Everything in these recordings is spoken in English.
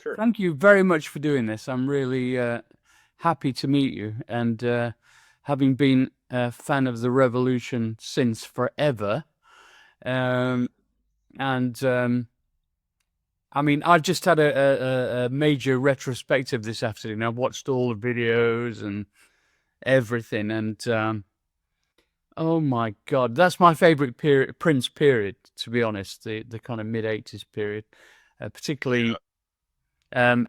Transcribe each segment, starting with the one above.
Sure. thank you very much for doing this. I'm really happy to meet you, and having been a fan of the Revolution since forever, um, and I mean, I've just had a major retrospective this afternoon. I watched all the videos and everything, and oh my God, that's my favorite period, Prince period, to be honest. The kind of mid-80s period, particularly. Yeah. Um,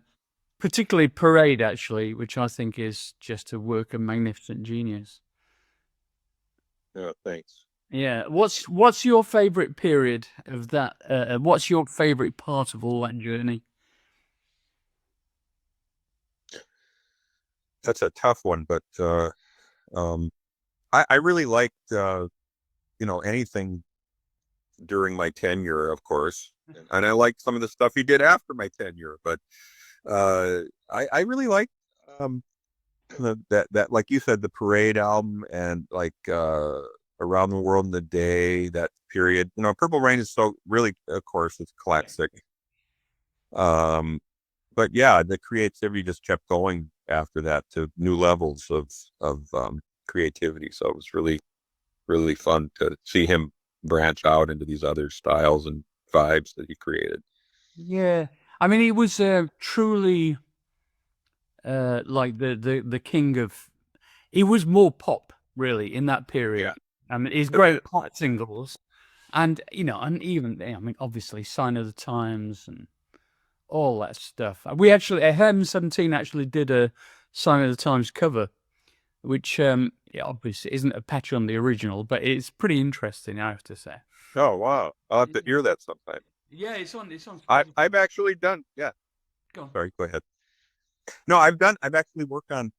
Particularly Parade, actually, which I think is just a work of magnificent genius. Yeah. Thanks. Yeah, what's your favorite period of that? What's your favorite part of all that journey? That's a tough one, but um, I really liked anything during my tenure, of course, and I liked some of the stuff he did after my tenure. But I really liked um, that like you said, the Parade album and like Around the World in the Day, that period. Purple Rain is so really, of course, it's classic. Um, but yeah, the creativity just kept going after that to new levels of creativity. So it was really really fun to see him branch out into these other styles and vibes that he created. Yeah, I mean, he was truly like the king of. He was more pop, really, in that period. Yeah. I mean, his great pop singles, and and even I mean, obviously, Sign of the Times and all that stuff. We actually, Hem17 actually did a Sign of the Times cover, which yeah, obviously isn't a patch on the original, but it's pretty interesting, I have to say. Oh wow, I'll have to Yeah, hear that sometime. yeah, it's on I Spotify. I've actually done. Yeah, Go on. sorry, go ahead. No, I've actually worked on.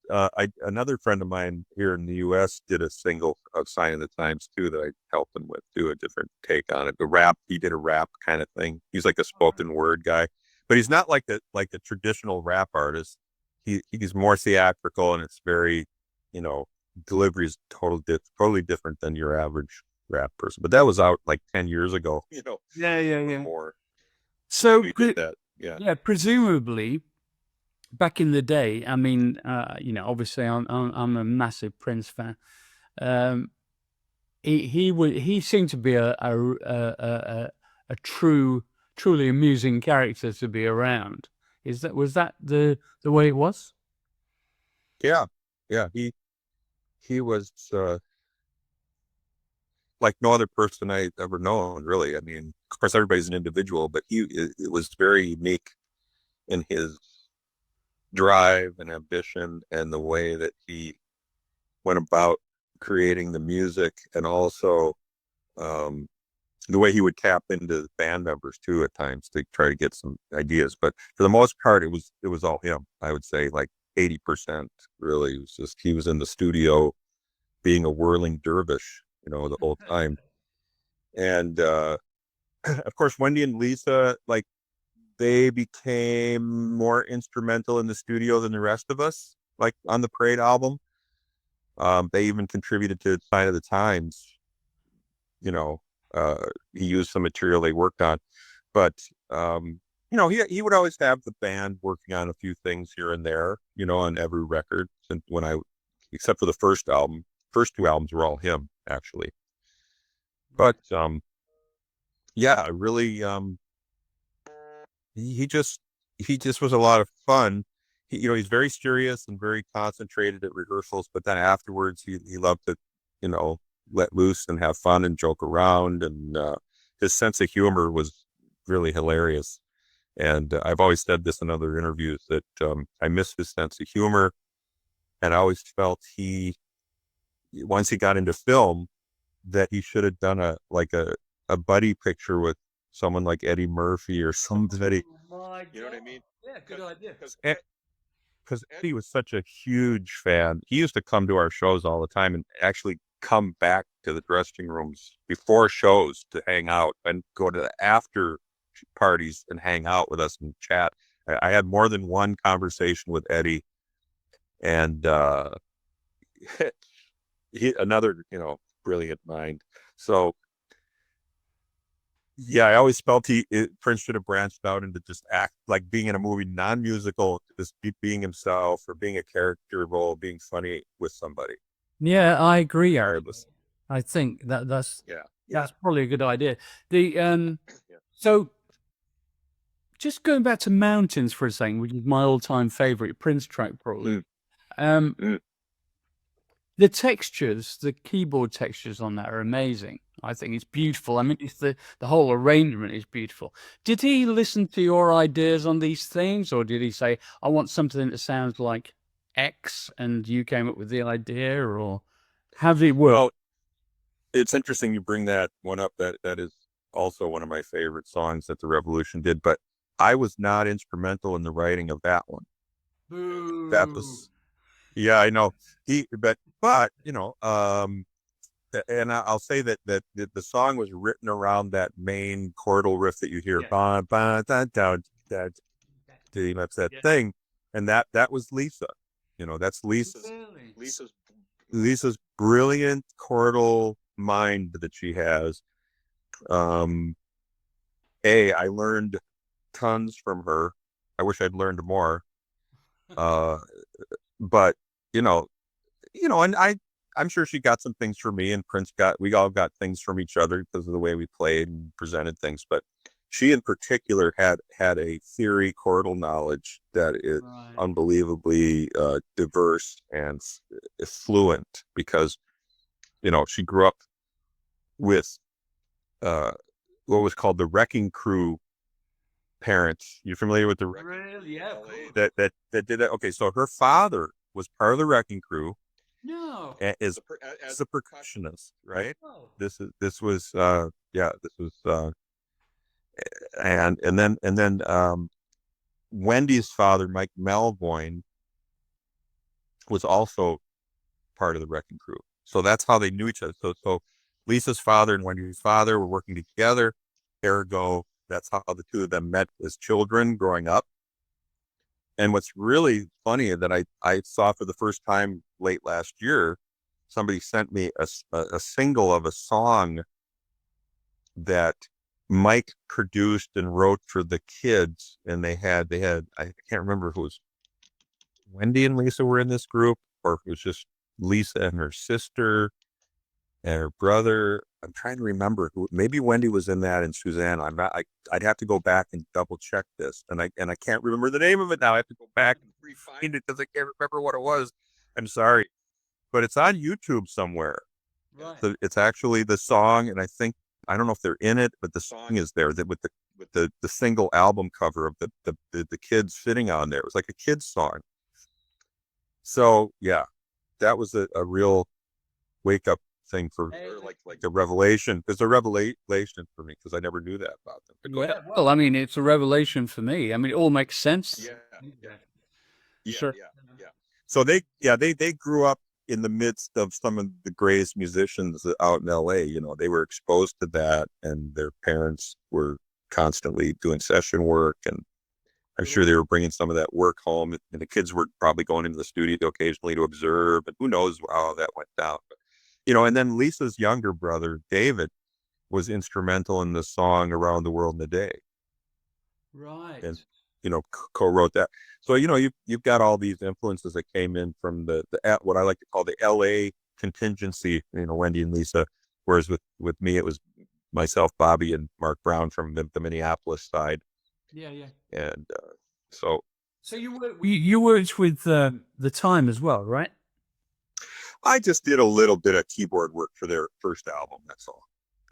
Another friend of mine here in the U.S. did a single of Sign of the Times too that I helped him with, do a different take on it. The rap, he did a rap kind of thing. He's like a All right. spoken word guy, but he's not like a traditional rap artist. He's more theatrical, and it's very, you know, delivery is totally different than your average rap person. But that was out like 10 years ago, Yeah, yeah, or yeah. more. So, He did that. Yeah. yeah, presumably back in the day, I mean, obviously I'm a massive Prince fan. Um, he seemed to be a truly amusing character to be around. Was that the way it was? Yeah. Yeah. He was like no other person I ever known, really. I mean, of course, everybody's an individual, but it was very unique in his drive and ambition and the way that he went about creating the music, and also um, the way he would tap into the band members too at times to try to get some ideas. But for the most part, it was all him. I would say like 80% really. It was just he was in the studio being a whirling dervish, the whole time. And of course, Wendy and Lisa, like they became more instrumental in the studio than the rest of us, like on the Parade album. They even contributed to Sign of the Times. You know, he used some material they worked on, but he would always have the band working on a few things here and there, on every record. And except for the first two albums were all him actually. But yeah, really, he just he just was a lot of fun. He's very serious and very concentrated at rehearsals, but then afterwards he loved to, you know, let loose and have fun and joke around, and his sense of humor was really hilarious. And I've always said this in other interviews that I miss his sense of humor, and I always felt once he got into film, that he should have done a buddy picture with someone like Eddie Murphy or somebody. Oh my You know what God. I mean? Yeah, good idea. Because Eddie was such a huge fan. He used to come to our shows all the time and actually come back to the dressing rooms before shows to hang out and go to the after parties and hang out with us and chat. I had more than one conversation with Eddie, and another, brilliant mind. So Yeah, I always felt Prince should have branched out into just act like being in a movie, non-musical, just being himself or being a character role, being funny with somebody, Yeah, I agree, Aaron. regardless. I think that's Yeah, yeah, that's probably a good idea. The yeah. so just going back to Mountains for a second, which is my all-time favorite Prince track, probably. Mm, Um, mm, the textures, the keyboard textures on that are amazing. I think it's beautiful. I mean, it's the whole arrangement is beautiful. Did he listen to your ideas on these things, or did he say, "I want something that sounds like X," and you came up with the idea, or how did it work? Well, it's interesting you bring that one up. That is also one of my favorite songs that the Revolution did, but I was not instrumental in the writing of that one. That Boo. was, yeah, I know. But and I'll say that the song was written around that main chordal riff that you hear, Yeah. ba ba da da da. That's that Yeah. thing, and that was Lisa. That's Really? Lisa's Lisa's brilliant chordal mind that she has. Um, I learned tons from her. I wish I'd learned more. Uh, but you know, and I'm sure she got some things from me, and we all got things from each other because of the way we played and presented things. But she, in particular, had a theory chordal knowledge that is Right. unbelievably diverse and fluent because she grew up with uh, what was called the Wrecking Crew parents. You familiar with the Wrecking Really? Crew in Yeah, of LA course. that did that? Okay, so her father was part of the Wrecking Crew No. as a percussionist, right? Oh. This was yeah, this was and then Wendy's father, Mike Melvoin, was also part of the Wrecking Crew. So that's how they knew each other. So Lisa's father and Wendy's father were working together. Ergo, that's how the two of them met as children growing up. And what's really funny that I saw for the first time late last year, somebody sent me a single of a song that Mike produced and wrote for the kids, and they had I can't remember if it was Wendy and Lisa were in this group or if it was just Lisa and her sister and her brother. I'm trying to remember who. Maybe Wendy was in that and Suzanne. I'm not. I'd have to go back and double check this, and I can't remember the name of it now. I have to go back and re-find it because I can't remember what it was. I'm sorry, but it's on YouTube somewhere. Right. It's actually the song, and I don't know if they're in it, but the song is there that with the single album cover of the kids sitting on there. It was like a kid's song. So yeah, that was a real wake up thing or like a revelation. It's a revelation for me because I never knew that about them. But go ahead. Yeah, well, I mean, it's a revelation for me. I mean, it all makes sense. Yeah, yeah, yeah, Sure. yeah, yeah. So they grew up in the midst of some of the greatest musicians out in LA. They were exposed to that, and their parents were constantly doing session work, and I'm sure they were bringing some of that work home. And the kids were probably going into the studio occasionally to observe, and who knows how that went down. But, and then Lisa's younger brother, David, was instrumental in the song Around the World in a Day and, Right. co-wrote that. So, you've got all these influences that came in from the what I like to call the LA contingency, Wendy and Lisa. Whereas with me, it was myself, Bobby, and Mark Brown from the Minneapolis side. Yeah, yeah. And so So you worked with the Time as well, right? I just did a little bit of keyboard work for their first album. That's all,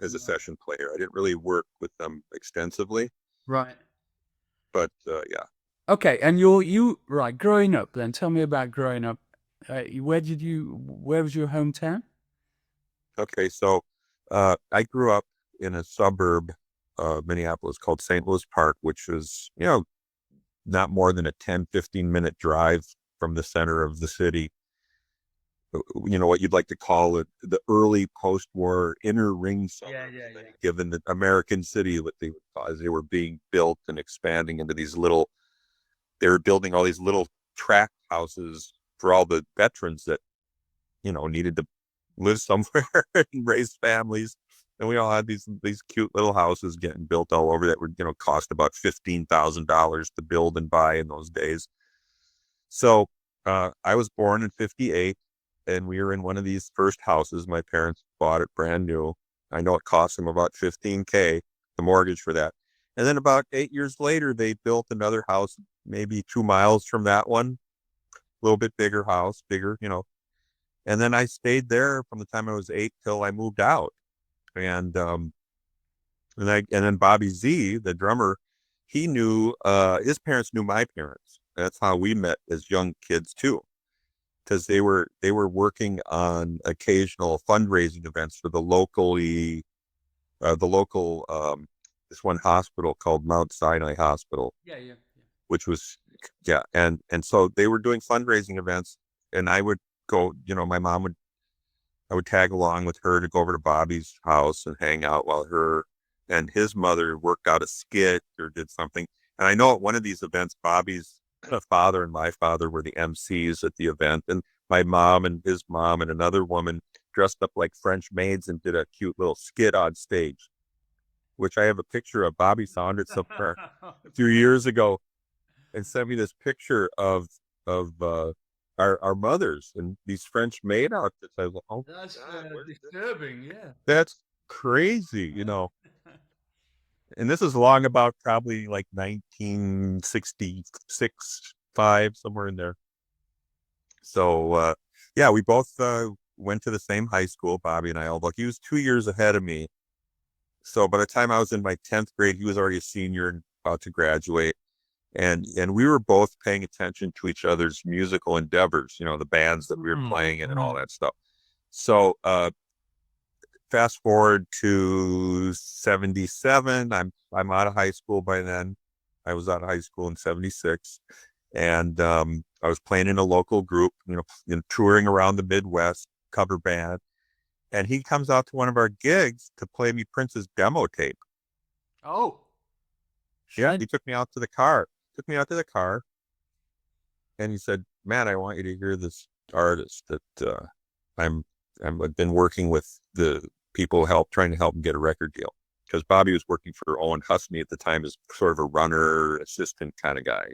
as a Right. session player. I didn't really work with them extensively, Right. but yeah. Okay, and you right, growing up then, tell me about growing up. Where was your hometown? Okay, so I grew up in a suburb of Minneapolis called St. Louis Park, which was, not more than a 10-15 minute drive from the center of the city. What you'd like to call it, the early post-war inner ring Yeah, suburbs yeah, of yeah. any given American city, what they would call as they were being built and expanding into they were building all these little tract houses for all the veterans that, needed to live somewhere and raise families. And we all had these cute little houses getting built all over that would, cost about $15,000 to build and buy in those days. So I was born in 58, and we were in one of these first houses. My parents bought it brand new. I know it cost them about 15K, the mortgage for that. And then about 8 years later, they built another house, maybe 2 miles from that one, a little bit bigger house, bigger. And then I stayed there from the time I was 8 till I moved out. And then Bobby Z, the drummer, he knew his parents knew my parents. That's how we met as young kids too, because they were working on occasional fundraising events for the local this one hospital called Mount Sinai Hospital, Yeah, yeah, which was yeah, and so they were doing fundraising events, and I would go, my mom would I would tag along with her to go over to Bobby's house and hang out while her and his mother worked out a skit or did something. And I know at one of these events, Bobby's father and my father were the MCs at the event. And my mom and his mom and another woman dressed up like French maids and did a cute little skit on stage, which I have a picture of. Bobby found it somewhere yeah. a few years ago and sent me this picture of our mothers and these French maid outfits. I was like, oh That's my God, where's this? disturbing. Yeah. That's crazy. And this is long about probably like 1966, five, somewhere in there. So yeah, we both went to the same high school, Bobby and I, although he was 2 years ahead of me. So by the time I was in my 10th grade, he was already a senior and about to graduate. And we were both paying attention to each other's musical endeavors, the bands that we were Mm, playing in and all mm. that stuff. So fast forward to 77. I'm out of high school by then. I was out of high school in 76. And I was playing in a local group, touring around the Midwest, cover band. And he comes out to one of our gigs to play me Prince's demo tape. Oh, Yeah, shit. he took me out to the car. Took me out to the car, and he said, "Man, I want you to hear this artist that I'm I've been working with the people trying to help him get a record deal." Because Bobby was working for Owen Husney at the time as sort of a runner assistant kind of guy.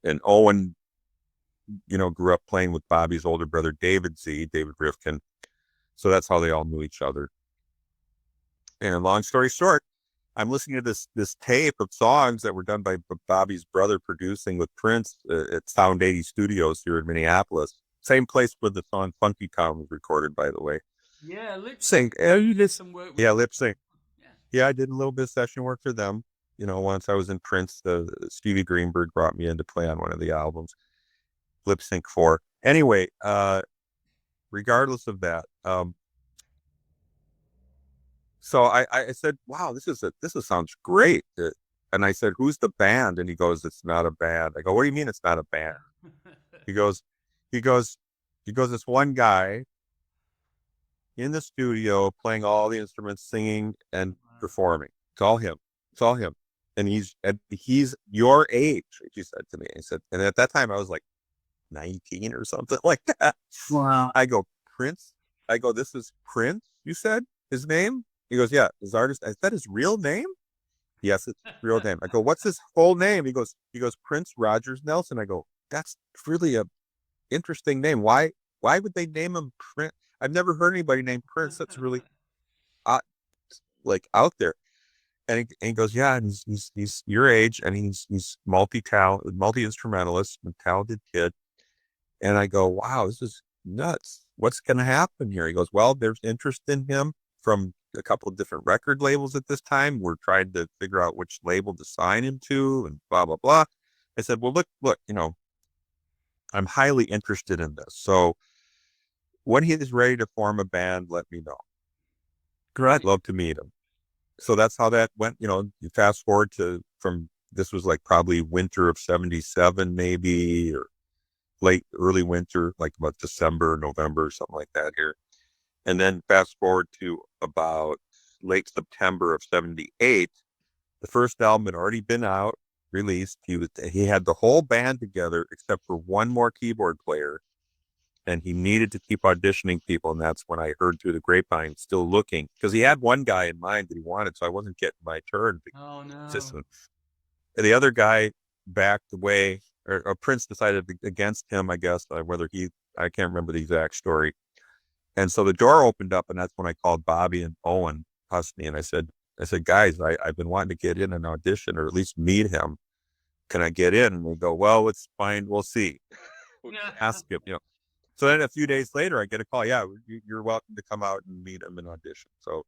And Owen, grew up playing with Bobby's older brother David Rifkin. So that's how they all knew each other. And long story short, I'm listening to this tape of songs that were done by Bobby's brother producing with Prince at Sound 80 Studios here in Minneapolis. Same place where the song Funky Town was recorded, by the way. Yeah, lip sync. Sing. You Did did. some work with Yeah, them. lip sync. Yeah. Yeah, I did a little bit of session work for them. Once I was in Prince, Stevie Greenberg brought me in to play on one of the albums, lip sync for. Anyway, regardless of that, so I said, "Wow, this sounds great." And I said, "Who's the band?" And he goes, "It's not a band." I go, "What do you mean it's not a band?" He goes, he goes, he goes, "This one guy in the studio playing all the instruments, singing and performing. It's all him. It's all him." And he's your age, he said to me. He said, and at that time I was like 19 or something like that. Wow. I go, "Prince?" I go, "This is Prince, you said his name?" He goes, "Yeah, his artist." Is that his real name? Yes, it's his real name. I go, "What's his full name?" He goes, "Prince Rogers Nelson." I go, "That's really a interesting name. Why would they name him Prince? I've never heard anybody named Prince. That's really uh, like out there." And he goes, "Yeah, and he's your age, and he's multi instrumentalist, and talented kid." And I go, "Wow, this is nuts. What's going to happen here?" He goes, "Well, there's interest in him from a couple of different record labels at this time. We're trying to figure out which label to sign him to, and blah blah blah." I said, "Well, look, I'm highly interested in this. So when he is ready to form a band, let me know. I'd Great. love to meet him." So that's how that went. You fast forward to from this was like probably winter of 77, maybe, or early winter, like about December, November, something like that here. And then fast forward to about late September of 78, the first album had already been out, released. He had the whole band together except for one more keyboard player. and he needed to keep auditioning people. And that's when I heard through the grapevine, still looking, because he had one guy in mind that he wanted. So I wasn't getting my turn. Oh Just no. the other guy backed away, or Prince decided against him, I guess, whether I can't remember the exact story. And so the door opened up, and that's when I called Bobby and Owen Husney, and I said, guys, I've been wanting to get in an audition or at least meet him. Can I get in? And they go, well, it's fine. We'll see. We'll just ask him, you know. So then a few days later, I get a call. Yeah, you're welcome to come out and meet him and audition. So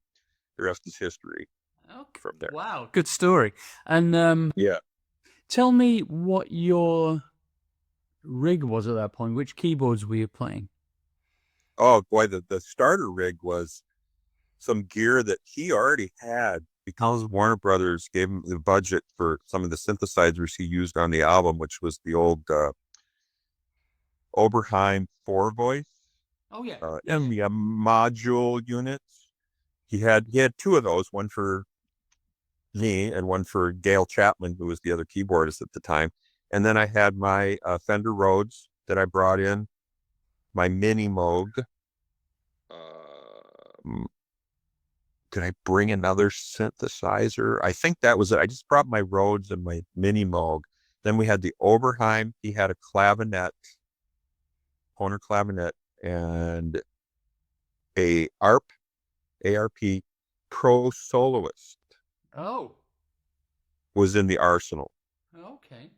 the rest is history Okay. from there. Wow, good story. And Yeah. tell me what your rig was at that point. Which keyboards were you playing? Oh boy, the starter rig was some gear that he already had because Warner Brothers gave him the budget for some of the synthesizers he used on the album, which was the old Oberheim four voice Oh yeah, and the module units. He had two of those, one for me and one for Gail Chapman, who was the other keyboardist at the time. And then I had my Fender Rhodes that I brought in, my Mini Moog. Did I bring another synthesizer? I think that was it. I just brought my Rhodes and my Mini Moog. Then we had the Oberheim. He had a clavinet, Hohner clavinet, and a ARP Pro Soloist Oh, was in the arsenal. okay.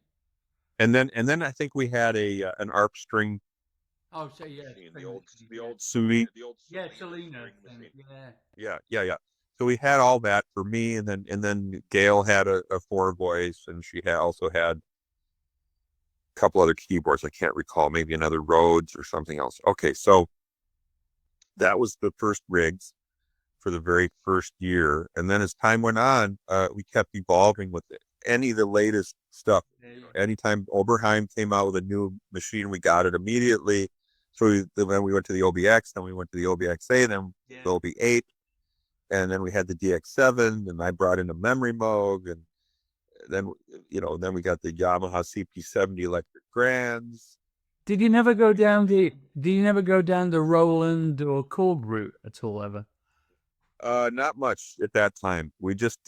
And then I think we had an ARP string Oh, so yeah, machine, string machine, the yeah. old Sui. Yeah, Selena thing. Yeah. Yeah. So we had all that for me, and then Gail had a four voice, and she also had a couple other keyboards. I can't recall, maybe another Rhodes or something else. Okay, so that was the first rigs for the very first year, and then as time went on, we kept evolving with it. Any of the latest stuff. Anytime Oberheim came out with a new machine, we got it immediately. So then we went to the OBX, then we went to the OBXA, then the OB8, and then we had the DX7, and I brought in a memory Moog, and then we got the Yamaha CP70 electric Grands. Did you never go down the? Did you never go down the Roland or Korg route at all ever? Not much at that time. We just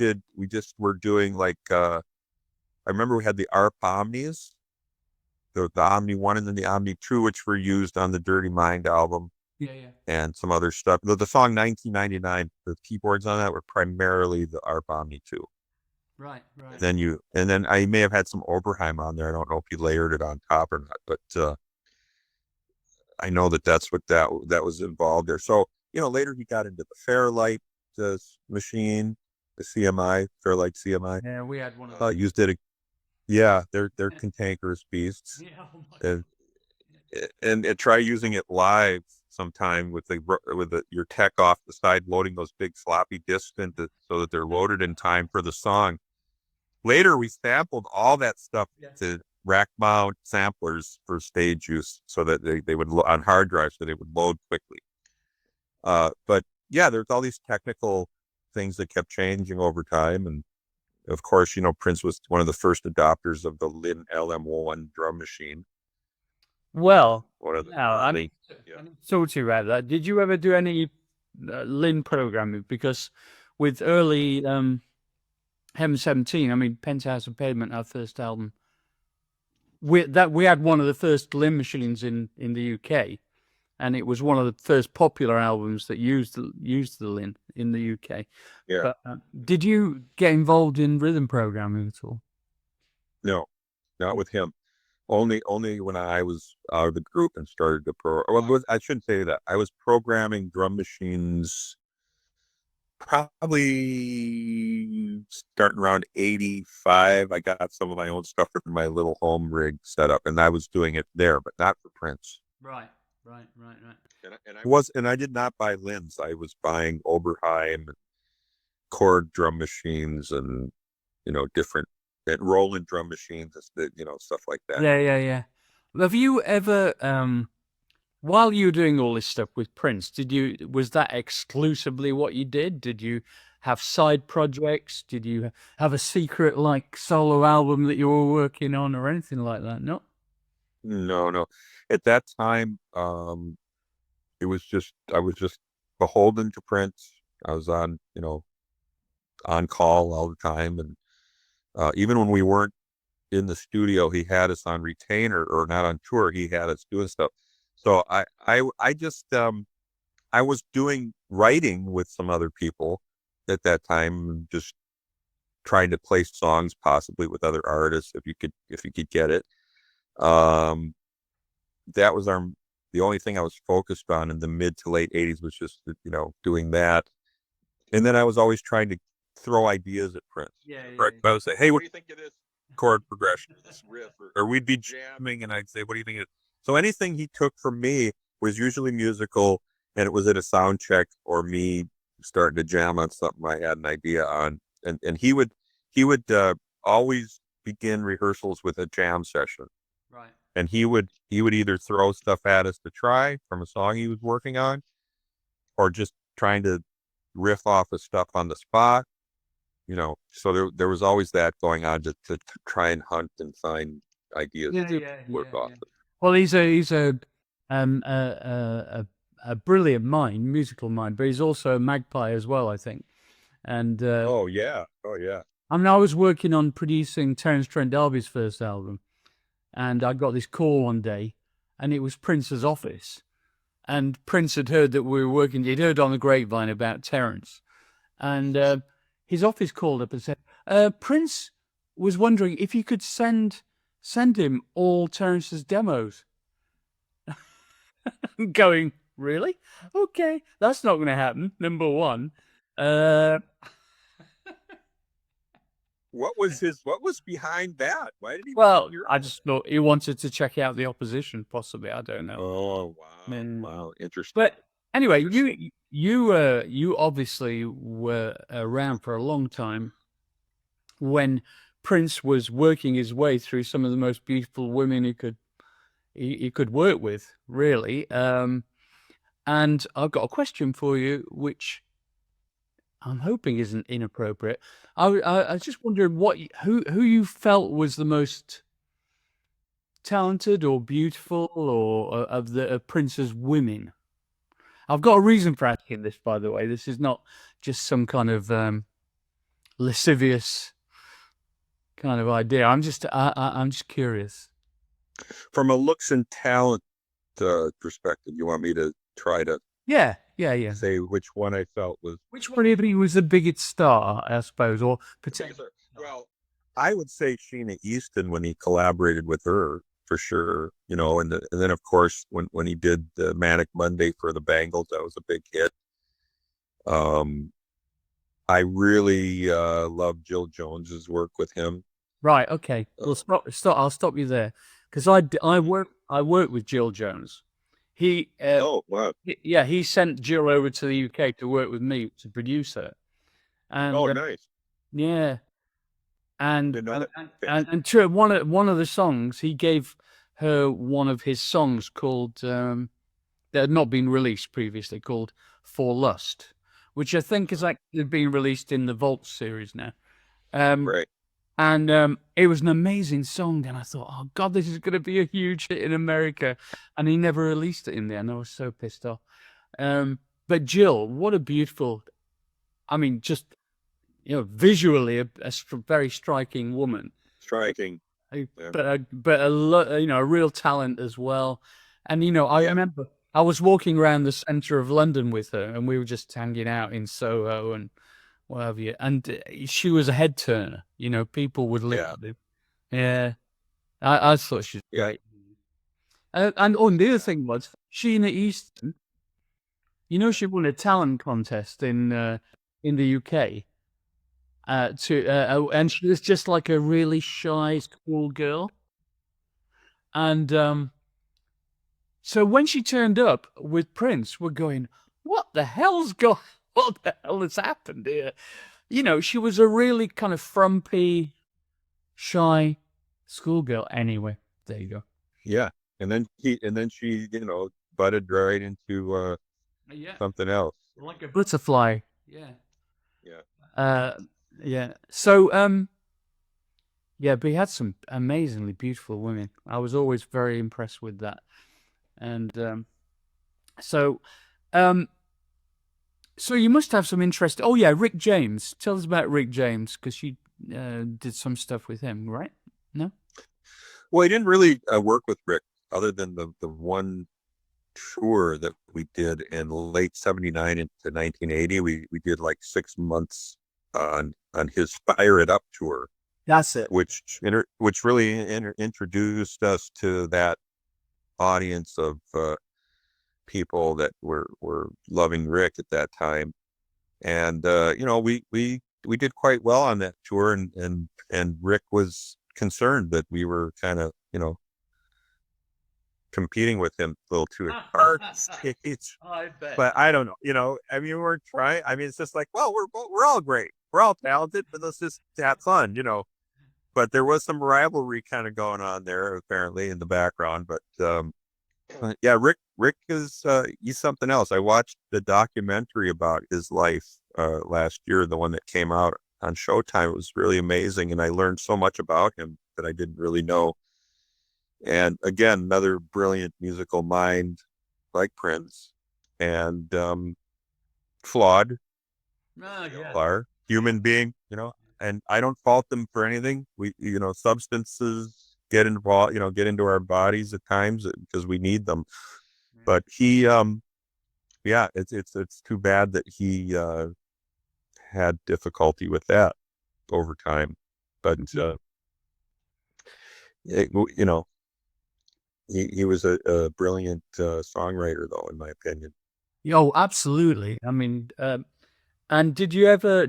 were doing like I remember we had the ARP Omnis, the Omni 1 and then the Omni 2, which were used on the Dirty Mind album Yeah. and some other stuff. The song 1999, the keyboards on that were primarily the ARP Omni 2. Right. And then I may have had some Oberheim on there. I don't know if he layered it on top or not, but I know that's what that was involved there. So, later he got into the Fairlight machine, the CMI, Fairlight CMI. Yeah, we had one of those. Used it. Yeah, they're cantankerous beasts. Yeah. Oh my And, God. and try using it live sometime with your tech off the side, loading those big floppy disks so that they're loaded in time for the song. Later, we sampled all that stuff to rack mount samplers for stage use so that they would on hard drives so they would load quickly. But yeah, there's all these technical things that kept changing over time. And of course, Prince was one of the first adopters of the Lin LM1 drum machine. Well, One of the now I need to talk to you about that. Did you ever do any Lin programming? Because with early Heaven 17, I mean Penthouse and Pavement, our first album, we had one of the first Lin machines in the UK, and it was one of the first popular albums that used the Lin in the UK. Yeah. But did you get involved in rhythm programming at all? No, not with him. Only when I was out of the group and started to Well, I shouldn't say that. I was programming drum machines probably starting around 85. I got some of my own stuff in my little home rig setup, and I was doing it there, but not for Prince. Right. And I did not buy Lin's. I was buying Oberheim and Korg drum machines and different and Roland drum machines, stuff like that. Yeah. Have you ever, while you were doing all this stuff with Prince, was that exclusively what you did? Did you have side projects? Did you have a secret like solo album that you were working on or anything like that? No? No, no. At that time, it was just I was just beholden to Prince. I was on, on call all the time, and even when we weren't in the studio, he had us on retainer or not on tour. He had us doing stuff. So I just I was doing writing with some other people at that time, just trying to play songs possibly with other artists if you could get it. Um, that was the only thing I was focused on in the mid to late '80s was just doing that. And then I was always trying to throw ideas at Prince. Yeah, Right. yeah. I would say, "Hey, what do you think of this chord progression, this riff?" Or we'd be jamming, and I'd say, "What do you think of it?" So anything he took from me was usually musical, and it was at a sound check or me starting to jam on something I had an idea on. And he would always begin rehearsals with a jam session, Right. and he would either throw stuff at us to try from a song he was working on, or just trying to riff off of stuff on the spot. So there was always that going on to try and hunt and find ideas Yeah, to yeah, work yeah, off yeah. of. Well, he's um a, a brilliant mind, musical mind, but he's also a magpie as well, I think. And Oh yeah, oh yeah. I mean, I was working on producing Terence Trent D'Arby's first album, and I got this call one day, and it was Prince's office. And Prince had heard that we were working. He'd heard on the grapevine about Terence, and his office called up and said, "Prince was wondering if you could send him all Terence's demos." Going, really? Okay, that's not going to happen. Number one. Uh, What was behind that? Why did he want well, your I just thought he wanted to check out the opposition, possibly. I don't know. Oh I wow, mean, wow, interesting. but anyway, you obviously were around for a long time when Prince was working his way through some of the most beautiful women he could work with, really. And I've got a question for you, which I'm hoping isn't inappropriate. I was just wondering who you felt was the most talented or beautiful or of the Prince's women. I've got a reason for asking this, by the way. This is not just some kind of lascivious kind of idea. I'm just curious. From a looks and talent perspective, you want me to try to Yeah, yeah, yeah. say which one I felt was Which one of you was the biggest star, I suppose, or the biggest? potential? Well, I would say Sheena Easton when he collaborated with her for sure. And then of course when he did the Manic Monday for the Bangles, that was a big hit. Um, I really love Jill Jones's work with him. Right. Okay. Well, Uh, stop. I'll stop you there because I work with Jill Jones. He, oh wow. yeah, he sent Jill over to the UK to work with me to produce her, Oh and nice. yeah, and Didn't know and that. and, and to one of the songs he gave her one of his songs called that had not been released previously called "For Lust," which I think has actually been released in the Vault series now. Um, Right. and it was an amazing song. And I thought, oh God, this is going to be a huge hit in America. And he never released it in there, and I was so pissed off. But Jill, what a beautiful, I mean, just visually a very striking woman. Striking. Yeah. A real talent as well. And I Yeah. remember I was walking around the center of London with her, and we were just hanging out in Soho and what have you. And she was a head turner. People would look Yeah. at him. Yeah, I thought she was Yeah. great. And the other thing was Sheena Easton. She won a talent contest in the UK. And she was just like a really shy school girl. And so when she turned up with Prince, we're going, what the hell's going? What the hell has happened here? She was a really kind of frumpy, shy schoolgirl. Anyway, there you go. Yeah. And then she, butted right into Yeah, something else. like a butterfly. Yeah. Yeah. Uh, yeah. So, Yeah, but he had some amazingly beautiful women. I was always very impressed with that. And so, um, so you must have some interest. Oh yeah, Rick James. Tell us about Rick James because you did some stuff with him, right? No. Well, I didn't really work with Rick other than the one tour that we did in late '79 into 1980. We did like 6 months on his Fire It Up tour, That's it. which really introduced us to that audience of people that were loving Rick at that time. And we did quite well on that tour, and Rick was concerned that we were kind of competing with him a little too hard on stage. I bet. But I don't know, I mean, we're trying. I mean, it's just like, well, we're all great, we're all talented, but let's just have fun. But there was some rivalry kind of going on there, apparently, in the background. But yeah, Rick is he's something else. I watched the documentary about his life last year, the one that came out on Showtime. It was really amazing, and I learned so much about him that I didn't really know. And again, another brilliant musical mind like Prince, and flawed, as Oh we all yeah. are, human being. And I don't fault them for anything. Substances get involved, get into our bodies at times because we need them. But yeah, it's too bad that he had difficulty with that over time. But it, you know, he was a brilliant songwriter, though, in my opinion. Oh, absolutely. I mean, and did you ever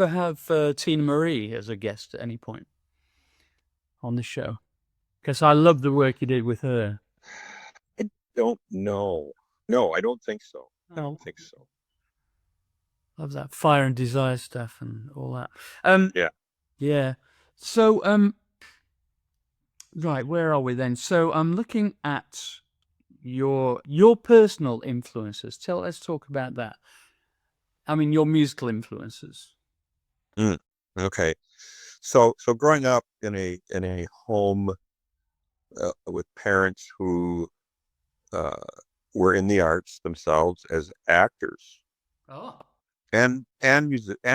have Tina Marie as a guest at any point on the show? Because I love the work you did with her. I don't know. No, I don't think so. I Oh, don't think so. love that Fire and Desire stuff and all that. Um, Yeah. yeah. So, right, where are we then? So I'm looking at your personal influences. Let's talk about that. I mean, your musical influences. Mm, okay. So growing up in a home with parents who uh, were in the arts themselves as actors Oh. and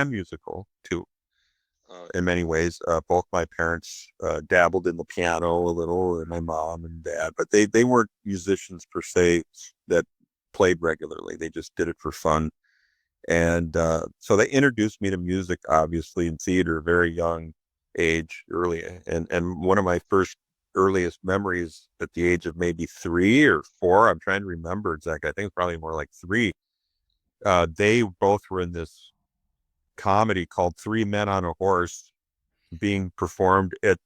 musical too. In many ways, both my parents dabbled in the piano a little, and my mom and dad, but they weren't musicians per se that played regularly. They just did it for fun. And so they introduced me to music, obviously, in theater, very young age, early. And one of my first earliest memories at the age of maybe 3 or 4, I'm trying to remember exactly. I think it's probably more like 3. They both were in this comedy called Three Men on a Horse, being performed at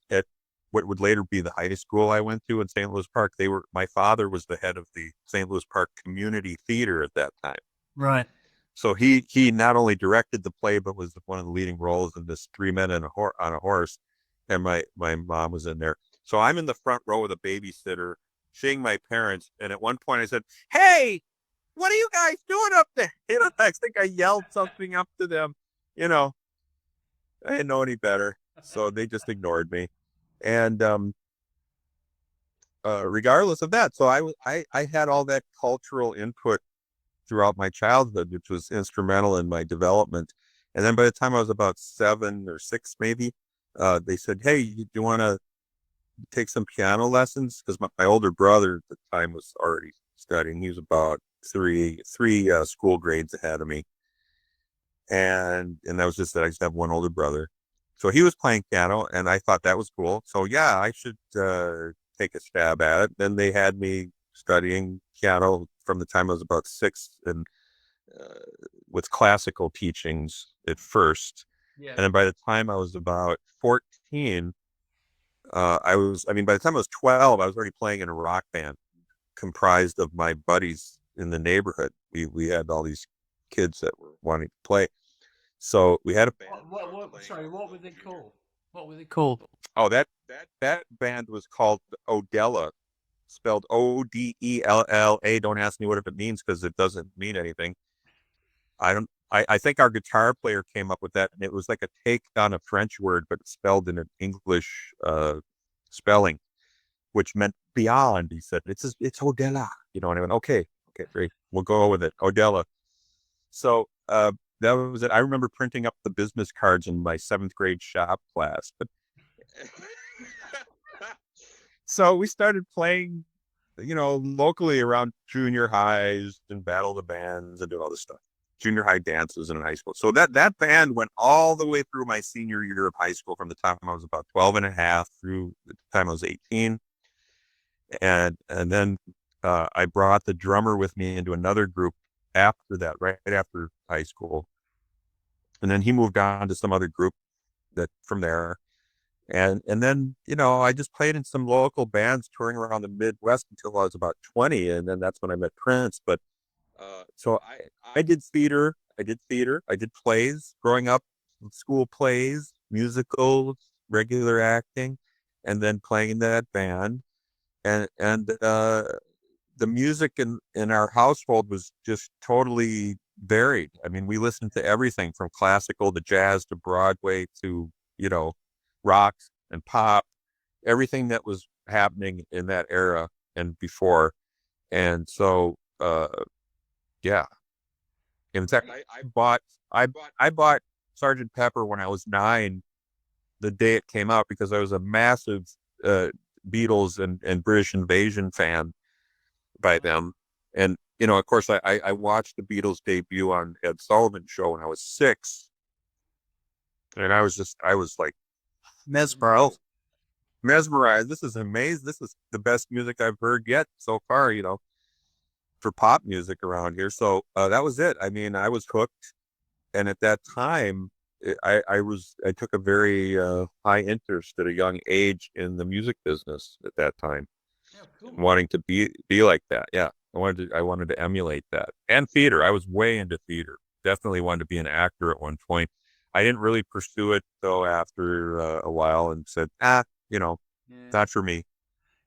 what would later be the high school I went to in St. Louis Park. My father was the head of the St. Louis Park Community Theater at that time. Right. So he not only directed the play, but was one of the leading roles in this Three Men on a Horse. And my mom was in there. So I'm in the front row with a babysitter, seeing my parents. And at one point I said, "Hey, what are you guys doing up there?" I think I yelled something up to them. You know, I didn't know any better. So they just ignored me. And regardless of that, so I had all that cultural input throughout my childhood, which was instrumental in my development. And then by the time I was about 7 or 6, maybe, they said, "Hey, do you want to take some piano lessons?" Because my older brother at the time was already studying. He was about three school grades ahead of me, and that was just that I just have one older brother. So he was playing piano, and I thought that was cool. So yeah, I should take a stab at it. Then they had me studying piano from the time I was about 6, and uh, with classical teachings at first. Yeah. And then by the time I was about 14, I mean, by the time I was 12, I was already playing in a rock band comprised of my buddies in the neighborhood. We had all these kids that were wanting to play. So we had a band. We started playing Sorry, all what were over they New York. called? What were they called? Oh, that band was called Odella, spelled Odella. Don't ask me what if it means because it doesn't mean anything. I don't I think our guitar player came up with that, and it was like a take on a French word, but spelled in an English spelling, which meant beyond. He said, it's Odella, and I went, okay, great. We'll go with it. Odella. So that was it. I remember printing up the business cards in my seventh grade shop class. But so we started playing, locally around junior highs and battle the bands and do all this stuff. Junior high dances in high school. So that band went all the way through my senior year of high school, from the time I was about 12 and a half through the time I was 18. And then I brought the drummer with me into another group after that, right after high school. And then he moved on to some other group that from there. And then, I just played in some local bands touring around the Midwest until I was about 20. And then that's when I met Prince. But so I did theater. I did plays growing up, school plays, musicals, regular acting, and then playing in that band. And the music in our household was just totally varied. I mean, we listened to everything from classical to jazz to Broadway to, rock and pop, everything that was happening in that era and before. And so, yeah. In fact, I bought Sergeant Pepper when I was 9, the day it came out, because I was a massive Beatles and British Invasion fan by them. And, of course, I watched the Beatles debut on Ed Sullivan's show when I was 6. And I was like mesmerized. Mesmerized. This is amazing. This is the best music I've heard yet so far, for pop music around here. So that was it. I mean, I was hooked. And at that time, I took a very high interest at a young age in the music business at that time. Yeah, cool. Wanting to be like that. Yeah. I wanted to emulate that. And theater. I was way into theater. Definitely wanted to be an actor at one point. I didn't really pursue it though after a while, and said, Yeah. not for me.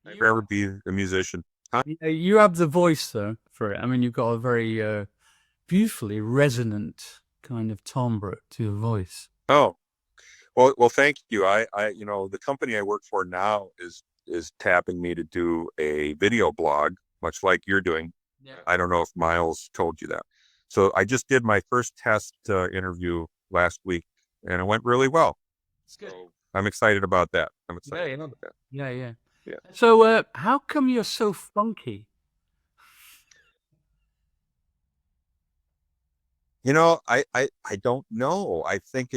I'd You rather be a musician. Huh? you have the voice though for it. I mean, you've got a very beautifully resonant kind of timbre to your voice. Oh, well, thank you. The company I work for now is tapping me to do a video blog, much like you're doing. Yeah. I don't know if Miles told you that. So I just did my first test interview last week, and it went really well. Good. So I'm excited about that. I'm Yeah, excited yeah. about that. Yeah, yeah. Yeah. So, how come you're so funky? I don't know. I think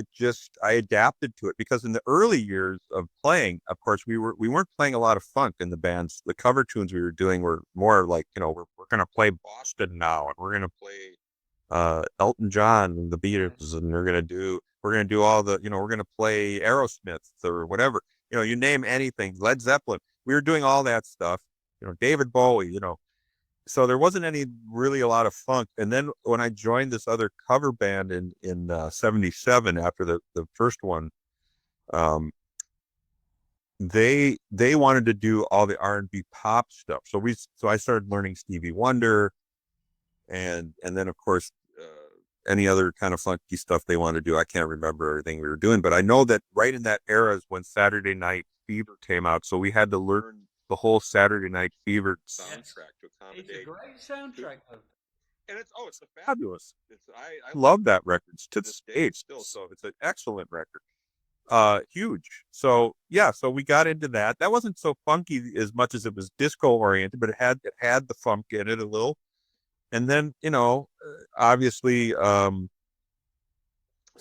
I adapted to it, because in the early years of playing, of course, we weren't playing a lot of funk in the bands. The cover tunes we were doing were more like, we're going to play Boston now, and we're going to play Elton John and the Beatles, and we're going to do all the, we're going to play Aerosmith or whatever. You name anything, Led Zeppelin. We were doing all that stuff. David Bowie, so there wasn't really a lot of funk. And then when I joined this other cover band in 77, after the first one, they wanted to do all the R&B pop stuff. So I started learning Stevie Wonder, and then of course any other kind of funky stuff they wanted to do. I can't remember everything we were doing, but I know that right in that era is when Saturday Night Fever came out. So we had to learn the whole Saturday Night Fever soundtrack to accommodate. It's a great soundtrack, though. And it's fabulous. I love that record to this day still. So it's an excellent record. Huge. So yeah, so we got into that. That wasn't so funky as much as it was disco oriented, but it had the funk in it a little. And then, obviously, so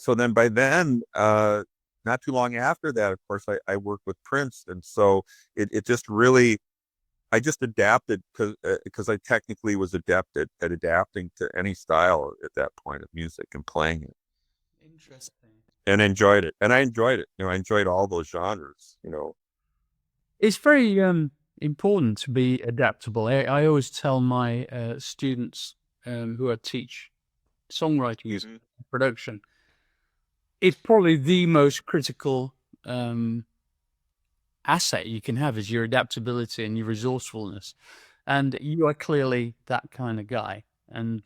then by then, not too long after that, of course, I worked with Prince. And so it just really, I just adapted because I technically was adept at adapting to any style at that point of music and playing it, Interesting. and enjoyed it. And I enjoyed it. I enjoyed all those genres. It's very important to be adaptable. I always tell my students who I teach songwriting is production, it's probably the most critical asset you can have is your adaptability and your resourcefulness. And you are clearly that kind of guy. And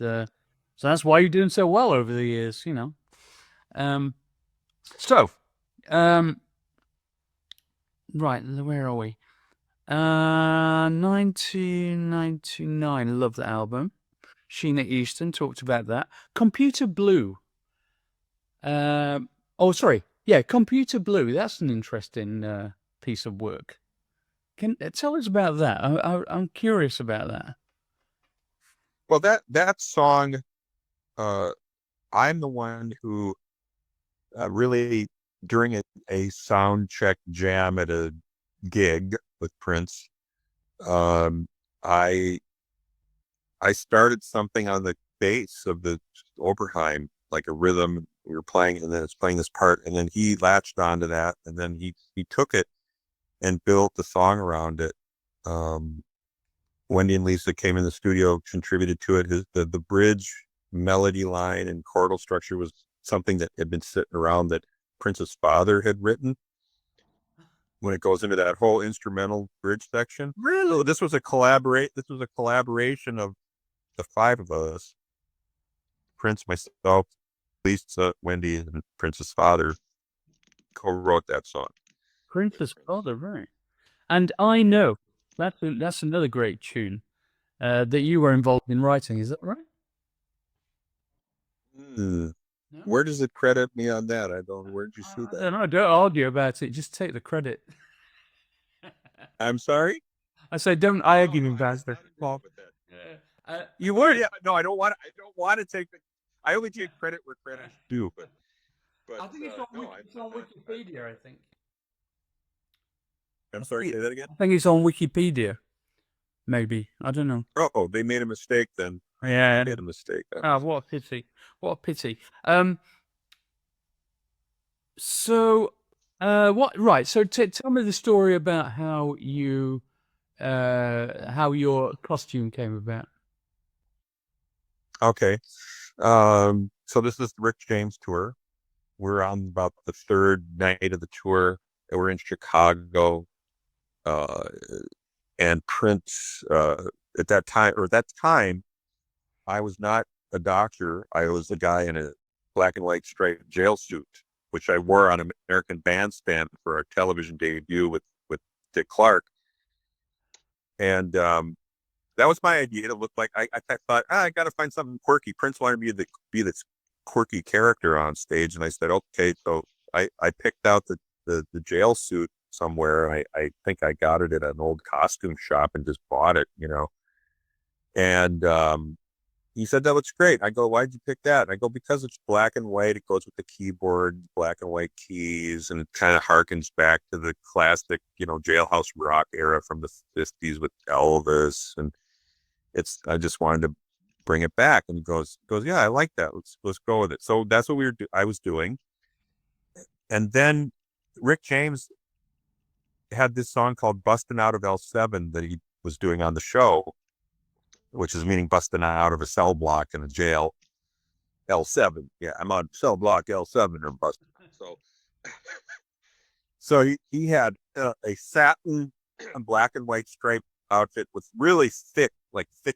So that's why you're doing so well over the years, you know. Um, so, um, right, where are we? 1999. Love that album. Sheena Easton talked about that. Computer Blue. Oh, sorry. Yeah, Computer Blue. That's an interesting piece of work. Can tell us about that? I'm curious about that. Well, that song, uh, I'm the one who really during a sound check jam at a gig with Prince, um, I I started something on the bass of the Oberheim, like a rhythm. We were playing, and then it's playing this part, and then he latched onto that, and then he took it and built the song around it. Um, Wendy and Lisa came in the studio, contributed to it. The bridge melody line and chordal structure was something that had been sitting around that Prince's father had written when it goes into that whole instrumental bridge section. Really? So this was a collaboration of the five of us, Prince, myself, Lisa, Wendy, and Prince's father co-wrote that song. Princess Father, right? And I know that's another great tune that you were involved in writing. Is that right? Hmm. No. Where does it credit me on that? I don't. Where did you see I that? don't know. Don't argue about it. Just take the credit. I'm sorry. I say, don't No, argue no, I about was it. not involved with that. You Oh weren't. yeah, no, I don't want. I don't want to take the. I only take credit where credit's due. But I think it's on no, It's on I'm not. Wikipedia. I think. I'm sorry. Say that again. I think it's on Wikipedia. Maybe I don't know. Oh, they made a mistake then. They Yeah. made a mistake. Ah, what a pity. What a pity. So, what? Right. So, tell me the story about how your costume came about. Okay. So this is the Rick James tour. We're on about the third night of the tour. We're in Chicago. Uh, and Prince, at that time, I was not a doctor. I was a guy in a black and white striped jail suit, which I wore on American Bandstand for our television debut with Dick Clark. And that was my idea. To look like I thought I got to find something quirky. Prince wanted me to be this quirky character on stage, and I said, okay. So I picked out the jail suit somewhere. I think I got it at an old costume shop and just bought it, And he said that looks great. I go, why'd you pick that? I go, because it's black and white. It goes with the keyboard, black and white keys, and it kind of harkens back to the classic, jailhouse rock era from the 50s with Elvis. And I just wanted to bring it back. And he goes, yeah, I like that. Let's go with it. So that's what I was doing. And then Rick James had this song called Bustin' Out of L7 that he was doing on the show, which is meaning busting out of a cell block in a jail. L7. Yeah, I'm on cell block L7 or busting out. So he had a satin black and white striped outfit with really thick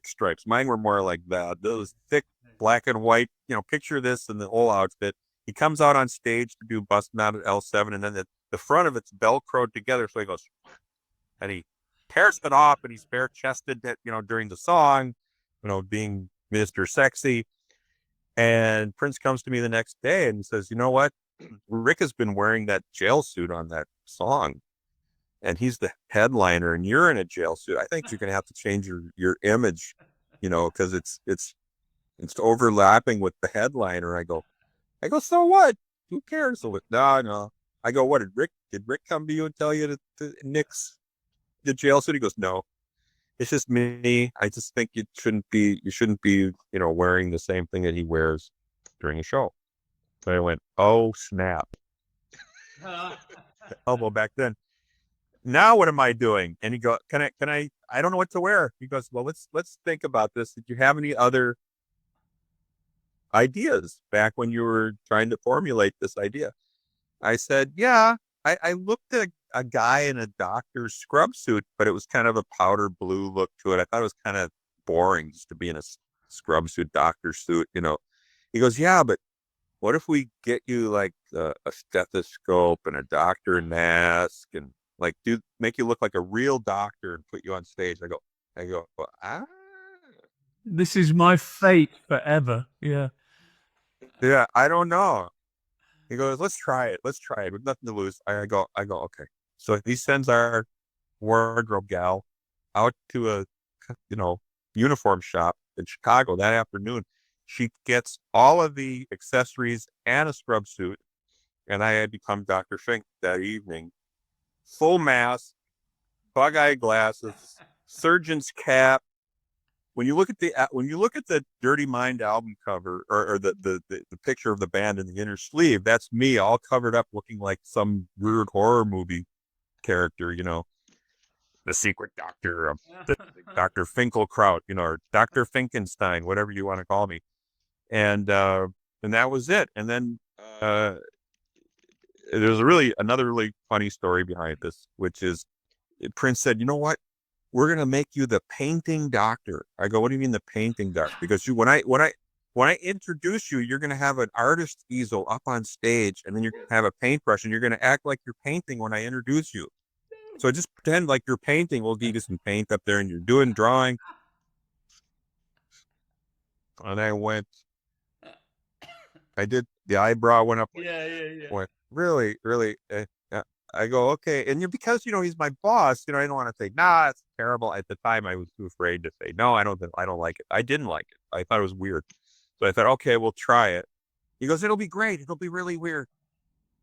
stripes. Mine were more like that. Those thick black and white, picture this in the whole outfit. He comes out on stage to do Busting Out at L7, and then the front of it's Velcroed together. So he goes, and he tears it off, and he's bare chested, during the song, being Mr. Sexy. And Prince comes to me the next day and says, you know what? Rick has been wearing that jail suit on that song, and he's the headliner, and you're in a jail suit. I think you're going to have to change your image, because it's overlapping with the headliner. I go, so what? Who cares? So no, no. I go, what did Rick come to you and tell you to nix the jail suit? He goes, no, it's just me. I just think you shouldn't be, wearing the same thing that he wears during a show. So I went, oh snap. Elbow back then. Now what am I doing? And he goes, I don't know what to wear. He goes, well, let's think about this. Did you have any other ideas back when you were trying to formulate this idea? I said, yeah. I looked at a guy in a doctor's scrub suit, but it was kind of a powder blue look to it. I thought it was kind of boring just to be in a scrub suit, doctor suit, you know. He goes, yeah, but what if we get you like a stethoscope and a doctor mask and like make you look like a real doctor and put you on stage? I go, ah, This is my fate forever. Yeah. yeah, I don't know. He goes, let's try it. Let's try it. With nothing to lose. I go, okay. So he sends our wardrobe gal out to a, you know, uniform shop in Chicago that afternoon. She gets all of the accessories and a scrub suit. And I had become Dr. Fink that evening. Full mask, bug eye glasses, surgeon's cap. When you look at the Dirty Mind album cover or the picture of the band in the inner sleeve, that's me all covered up looking like some weird horror movie character, you know, the secret doctor of Dr. Finkelkraut, you know, or Dr. Finkenstein, whatever you want to call me. And that was it. And then there's another really funny story behind this, which is Prince said, you know what? We're going to make you the painting doctor. I go, what do you mean the painting doctor? Because when I introduce you, you're going to have an artist easel up on stage, and then you're going to have a paintbrush, and you're going to act like you're painting when I introduce you. So just pretend like you're painting. We'll give you some paint up there, and you're doing drawing. And I did the eyebrow went up. Yeah, yeah, yeah. Went really, really. I go, okay. And because, you know, he's my boss, you know, I don't want to say, nah, it's terrible. At the time, I was too afraid to say, no, I don't like it. I didn't like it. I thought it was weird. So I thought, okay, we'll try it. He goes, it'll be great. It'll be really weird.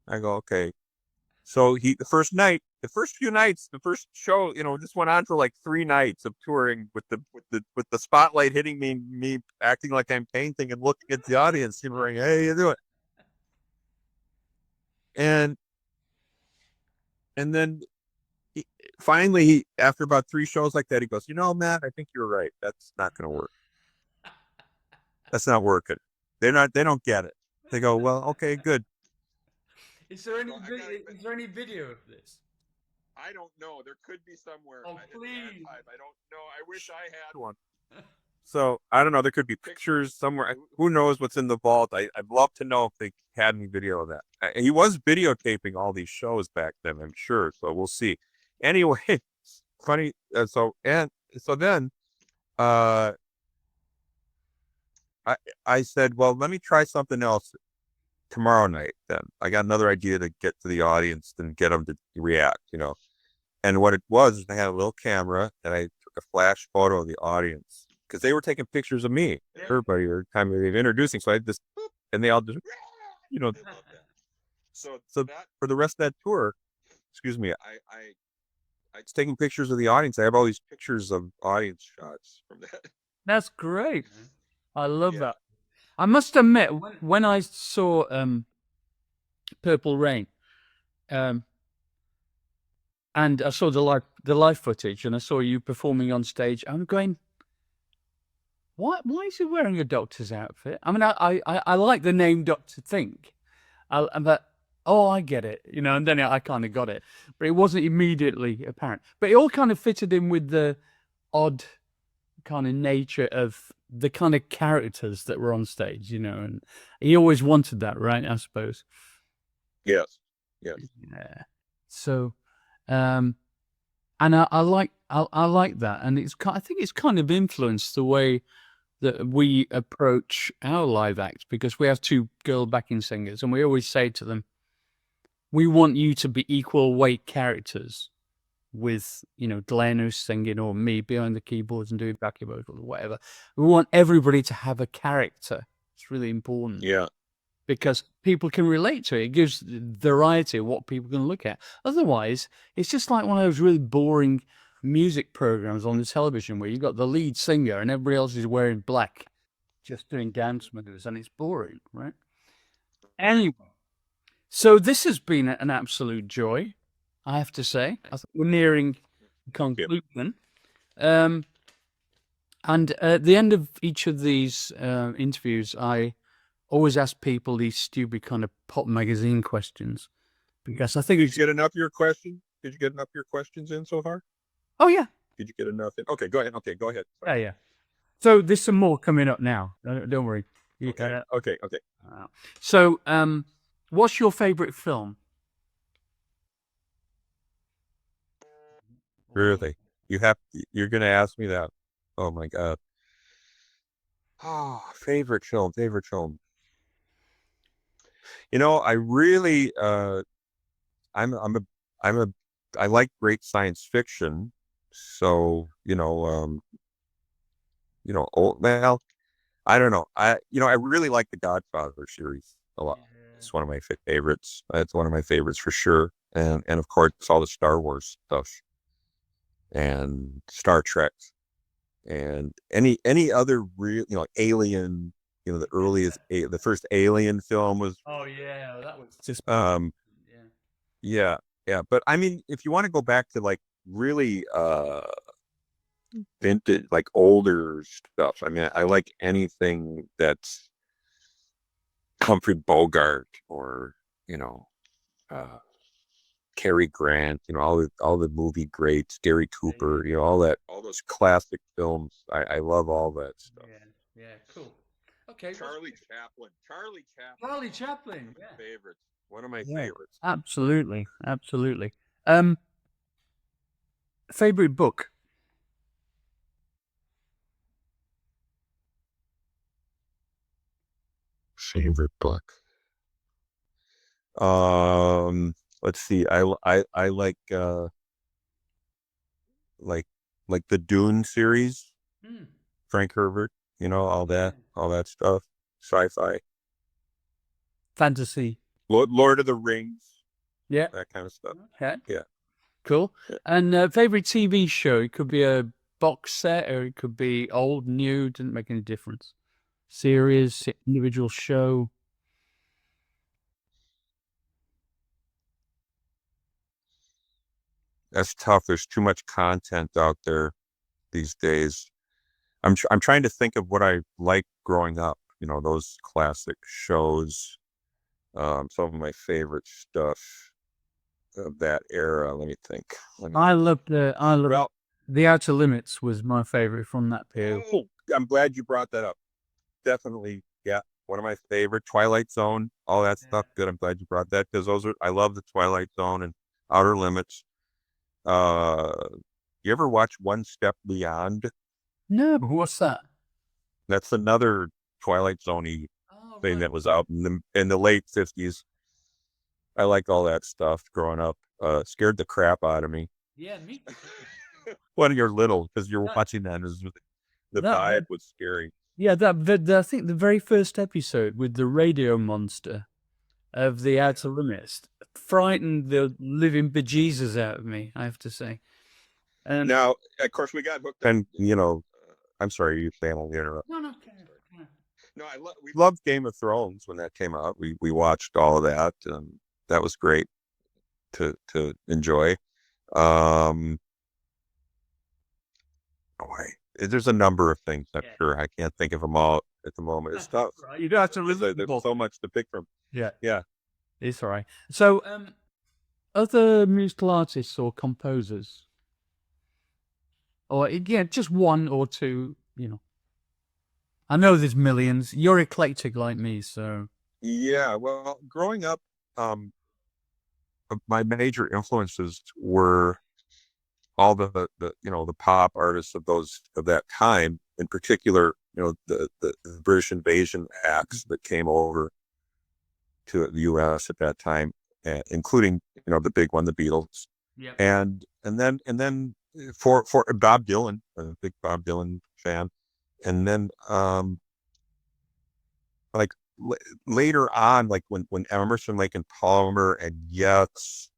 I go, okay. So the first few nights, the first show, you know, just went on for like 3 nights of touring with the spotlight hitting me acting like I'm painting and looking at the audience, you know, like, hey, you do it. And then finally, after about 3 shows like that, he goes, you know, Matt, I think you're right. That's not going to work. That's not working. They don't get it. They go, well, okay, good. Is there any is there any video of this? I don't know. There could be somewhere Oh, in the please. archive. I don't know. I wish I had one. So I don't know. There could be pictures somewhere. Who knows what's in the vault? I'd love to know if they had any video of that. He was videotaping all these shows back then, I'm sure. So we'll see. Anyway, funny. So then, uh, I said, well, let me try something else tomorrow night. Then I got another idea to get to the audience and get them to react. You know. And what it was is I had a little camera and I took a flash photo of the audience because they were taking pictures of me. Everybody were kind of introducing. So I just, and they all just, you know, so that for the rest of that tour, excuse me, I was taking pictures of the audience. I have all these pictures of audience shots from that. That's great. I love that. I must admit, when I saw Purple Rain, um, and I saw the live footage, and I saw you performing on stage, I'm going, what? Why is he wearing a doctor's outfit? I mean, I like the name Dr. Fink, but oh, I get it, you know. And then I kind of got it, but it wasn't immediately apparent. But it all kind of fitted in with the odd kind of nature of the kind of characters that were on stage, you know. And he always wanted that, right? I suppose. Yes. Yes. Yeah. So, and I like that, and I think it's kind of influenced the way that we approach our live acts, because we have two girl backing singers, and we always say to them, we want you to be equal weight characters with, you know, Glenn who's singing or me behind the keyboards and doing backing vocals or whatever. We want everybody to have a character. It's really important. Yeah. Because people can relate to it. It gives variety of what people can look at. Otherwise, it's just like one of those really boring music programs on the television where you've got the lead singer and everybody else is wearing black, just doing dance moves, and it's boring, right? Anyway, so this has been an absolute joy, I have to say. I think we're nearing conclusion. And at the end of each of these interviews, I always ask people these stupid kind of pop magazine questions, because I think Did you get enough of your questions? Did you get enough of your questions in so far? Oh yeah. Did you get enough in? Okay, go ahead. Okay, go ahead. Sorry. Yeah. So there's some more coming up now. Don't worry. Okay, okay, okay. So, what's your favorite film? Really? You're gonna ask me that. Oh my God. Oh, favorite film, favorite film. I really I'm a I'm a I like great science fiction. So, well, I don't know. I really like the Godfather series a lot. It's one of my favorites. It's one of my favorites for sure. And of course all the Star Wars stuff and Star Trek and any other real, Alien, the first Alien film was Oh yeah, that was just um yeah. yeah, yeah, but I mean if you want to go back to like really vintage, like older stuff. I mean, I like anything that's Humphrey Bogart or, you know, uh Cary Grant, all the movie greats, Gary Cooper, all those classic films. I love all that stuff. Yeah, yeah, cool. Okay, Charlie Charlie Chaplin, Chaplin? Yeah, favorites. One of my yeah, favorites. absolutely, absolutely. Um, favorite book? Favorite book. Um, let's see. I like like the Dune series, Hmm. Frank Herbert, all Yeah. that stuff, sci-fi, Fantasy. Lord of the Rings, Yeah. that kind of stuff. Okay. Yeah. Cool. And favorite TV show? It could be a box set, or it could be old, new. Didn't make any difference. Series, individual show. That's tough. There's too much content out there these days. I'm trying to think of what I liked growing up. Those classic shows. Some of my favorite stuff of that era. Let me think. I love Well, The Outer Limits was my favorite from that period. oh, I'm glad you brought that up. Definitely, yeah, one of my favorite. Twilight Zone, all that stuff. Good. I'm glad you brought that because I love the Twilight Zone and Outer Limits. Uh, you ever watch One Step Beyond? No, but what's that? That's another Twilight Zone Oh, thing right. that was out in the late 50s. I liked all that stuff growing up. Scared the crap out of me Yeah, me. when you're little because you're That, watching that. The that, vibe was scary. yeah, I think the very first episode with the radio monster of The Outer Limits frightened the living bejesus out of me, I have to say. And Now, of course, we got hooked on, I'm sorry, you family interrupt. no, no, No, we loved Game of Thrones when that came out. We watched all of that, and that was great to enjoy. Um, Boy, there's a number of things. I'm yeah, sure I can't think of them all at the moment. It's tough. right. You don't have to There's remember. so much to pick from. Yeah, Yeah. it's all right. So, other musical artists or composers, or yeah, just one or two. I know there's millions. You're eclectic like me, so Yeah. Well, growing up, um, my major influences were all the pop artists of that time, in particular, the British invasion acts that came over to the U.S. at that time, including the big one, the Beatles, yep. and then for Bob Dylan, I'm a big Bob Dylan fan, and then like later on, like when Emerson, Lake and Palmer, and Yes,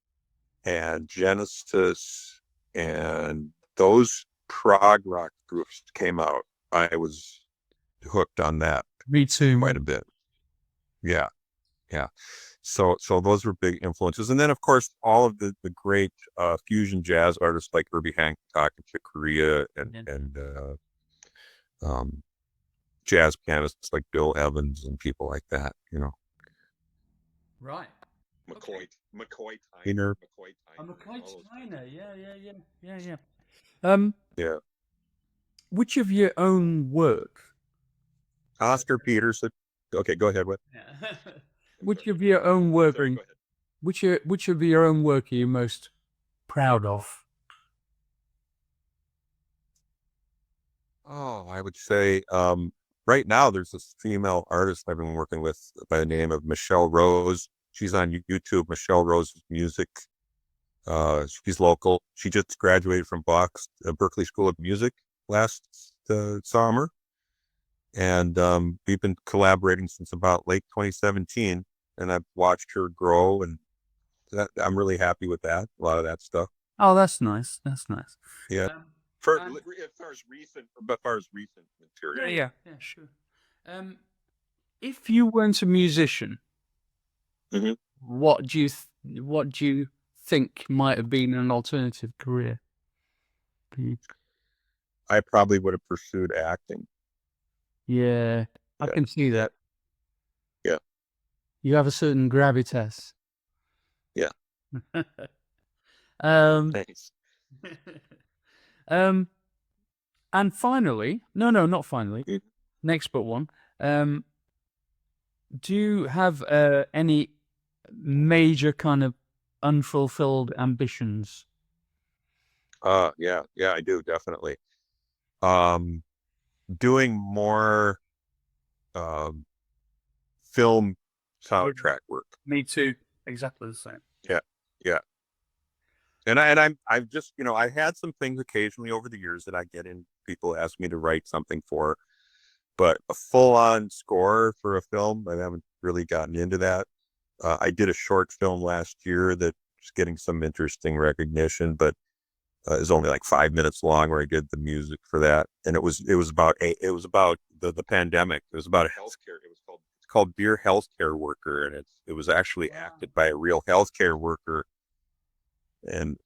and Genesis, and those prog rock groups came out, I was hooked on that Me too, quite a man. bit. Yeah, yeah. So those were big influences, and then of course all of the great fusion jazz artists like Herbie Hancock and Chick Corea Yeah. and um, jazz pianists like Bill Evans and people like that. Right. McCoy Tyner. I'm a China. Yeah. Yeah. which of your own work? Oscar Peterson. Okay, go ahead. What? Yeah. Which of your own work, Sorry, go ahead. which of your own work are you most proud of? Oh, I would say right now there's this female artist I've been working with by the name of Michelle Rose. She's on YouTube, Michelle Rose's music. She's local. She just graduated from Berkeley School of Music last summer, and we've been collaborating since about late 2017. And I've watched her grow, and I'm really happy with that. A lot of that stuff. Oh, that's nice. That's nice. Yeah. Um, For and as far as recent material. yeah, sure. Um, if you weren't a musician, Mhm. what do you think might have been an alternative career for you? I probably would have pursued acting. Yeah, I Yeah, can see yeah, that. yeah, You have a certain gravitas. yeah. um, Thanks. um, and finally, no, not finally. Mhm. Next but one. Um, do you have any major kind of unfulfilled ambitions? Yeah, I do definitely. Um, Doing more um film soundtrack work. Me too. Exactly the same. Yeah, yeah. And I'm just, I had some things occasionally over the years that I get in. People ask me to write something for, but a full-on score for a film, I haven't really gotten into that. I did a short film last year that's getting some interesting recognition, but is only like 5 minutes long, where I did the music for that, and it was about the pandemic. It was about a healthcare. It's called Dear Healthcare Worker, and it was actually Wow. acted by a real healthcare worker, and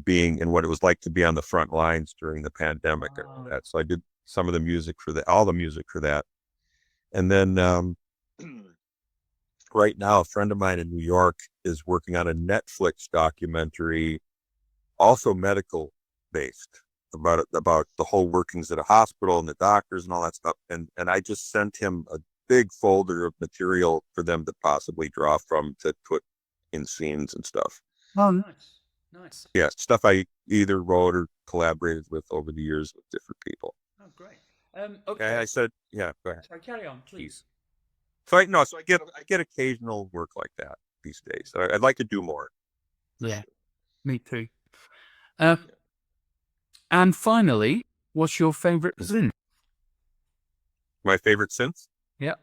being and what it was like to be on the front lines during the pandemic and all Wow. that. So I did some of the music for that, all the music for that, and then right now a friend of mine in New York is working on a Netflix documentary, also medical based, about the whole workings at a hospital and the doctors and all that stuff. And I just sent him a big folder of material for them to possibly draw from to put in scenes and stuff. Oh, nice. Nice. Yeah, stuff I either wrote or collaborated with over the years with different people. Oh, great. Okay, Okay. I said, yeah, go ahead. So carry on, please. So I get occasional work like that these days. I'd like to do more. Yeah, me too. Um, and finally, what's your favorite sin? My favorite synth, Yeah.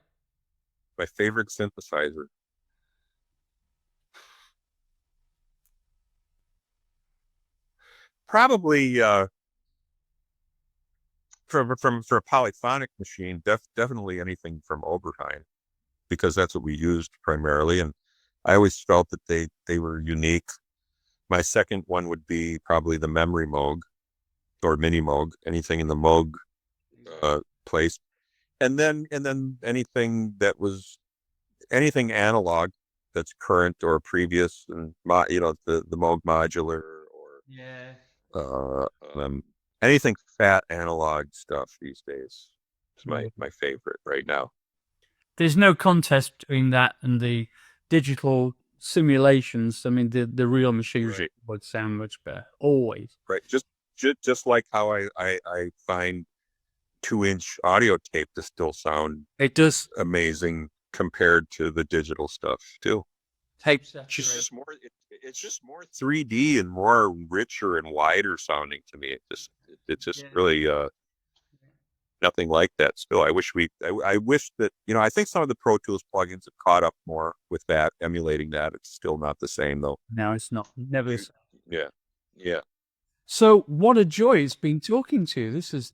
my favorite synthesizer. Probably for a polyphonic machine, definitely anything from Oberheim, because that's what we used primarily, and I always felt that they were unique. My second one would be probably the Memory Moog or Mini Moog, anything in the Moog place, and then anything analog that's current or previous, and the Moog modular, Yeah. or anything fat analog stuff these days. It's my Right. my favorite right now. There's no contest between that and the digital simulations. I mean, the real machines Right. would sound much better. Always. Right. Just like how I find 2-inch audio tape to still sound It does. amazing compared to the digital stuff too. Tape It's saturate. just more. It's just more 3D and more richer and wider sounding to me. It's just Yeah. really nothing like that. Still, I wish that, I think some of the Pro Tools plugins have caught up more with that, emulating that. It's still not the same though. No, it's not. Never. Yeah, yeah. So, what a joy it's been talking to you. This is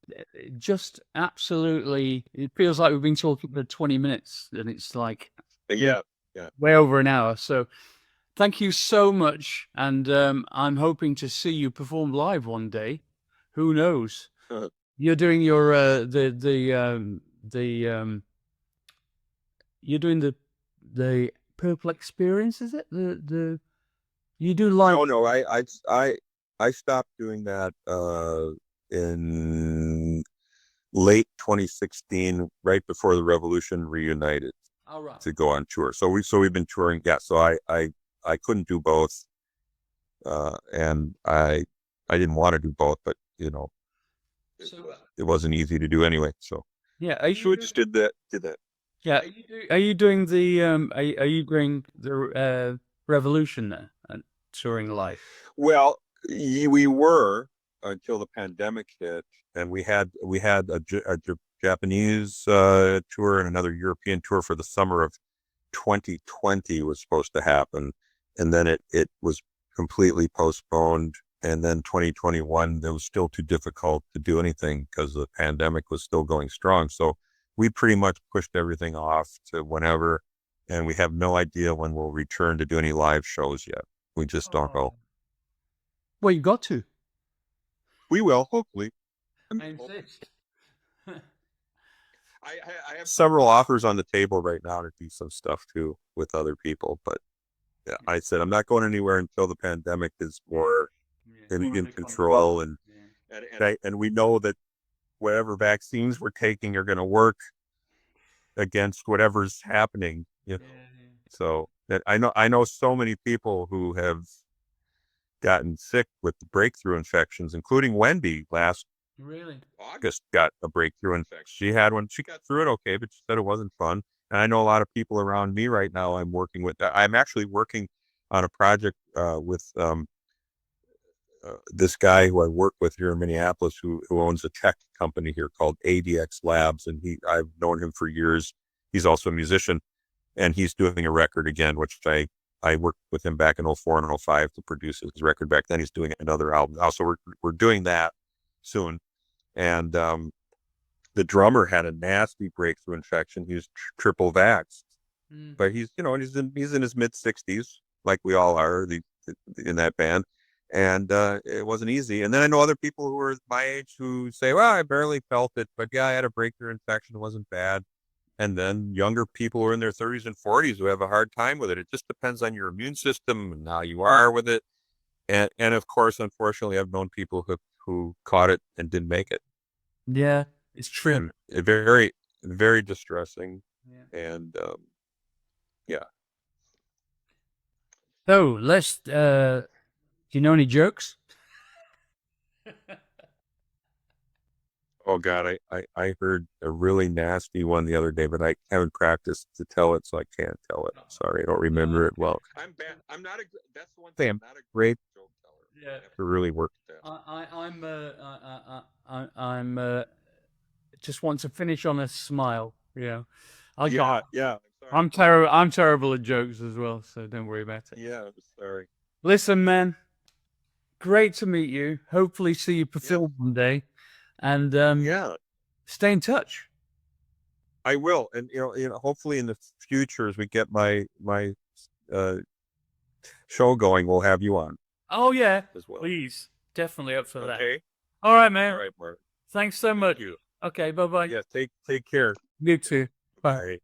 just absolutely, it feels like we've been talking for 20 minutes and it's like Yeah, yeah. way over an hour. So, thank you so much. And I'm hoping to see you perform live one day. Who knows? You're doing your, you're doing the Purple Experience, is it? You do live. No, I stopped doing that in late 2016, right before the revolution, reunited All right. to go on tour. So we've been touring. Yeah. So I couldn't do both, and I didn't want to do both, but So it wasn't easy to do anyway. So yeah, are so you we do, just did that. Did that. yeah, are you doing the are you doing the Revolution there and touring live? Well, we were until the pandemic hit, and we had a Japanese tour and another European tour for the summer of 2020 was supposed to happen, and then it was completely postponed. And then 2021, it was still too difficult to do anything because the pandemic was still going strong. So we pretty much pushed everything off to whenever, and we have no idea when we'll return to do any live shows yet. We just don't know. Oh. Well, you got to. We will, hopefully. I insist. I have several offers on the table right now to do some stuff too with other people, but yeah, I said I'm not going anywhere until the pandemic is more Yeah, more in under control. control, and Yeah. and we know that whatever vaccines we're taking are going to work against whatever's happening. Yeah. So that I know so many people who have gotten sick with breakthrough infections, including Wendy last Really? August got a breakthrough infection. She had one. She got through it okay, but she said it wasn't fun. And I know a lot of people around me right now. I'm working with. I'm actually working on a project with this guy who I work with here in Minneapolis, who owns a tech company here called ADX Labs, and I've known him for years. He's also a musician, and he's doing a record again, which I worked with him back in '04 and '05 to produce his record back then. He's doing another album. Also, we're doing that soon. And the drummer had a nasty breakthrough infection. He was triple vaxxed, Mm. but he's in his mid 60s, like we all are in that band. And it wasn't easy. And then I know other people who are my age who say, "Well, I barely felt it, but yeah, I had a breakthrough infection. It wasn't bad." And then younger people who are in their 30s and 40s who have a hard time with it. It just depends on your immune system and how you are with it. And of course, unfortunately, I've known people who caught it and didn't make it. Yeah, it's true. And very, very distressing. Yeah. And yeah. So let's. Do you know any jokes? Oh God, I heard a really nasty one the other day, but I haven't practiced to tell it, so I can't tell it. Sorry, I don't remember it well. I'm bad. I'm not a. That's the one thing. I'm not a great joke teller. Yeah. I have to really work at that. I'm just want to finish on a smile. Yeah, I Yeah, got. yeah. I'm sorry. I'm terrible. I'm terrible at jokes as well, so don't worry about it. Yeah, I'm sorry. Listen, man, great to meet you. Hopefully, see you perform one day, and Yeah, stay in touch. I will. And hopefully in the future, as we get my uh show going, we'll have you on Oh yeah, as well. please, definitely up for that. Okay. All right, man. All right, Mark. Thanks so much. Thank you. Okay, bye bye. Yeah. Take care. You too. Bye. Bye.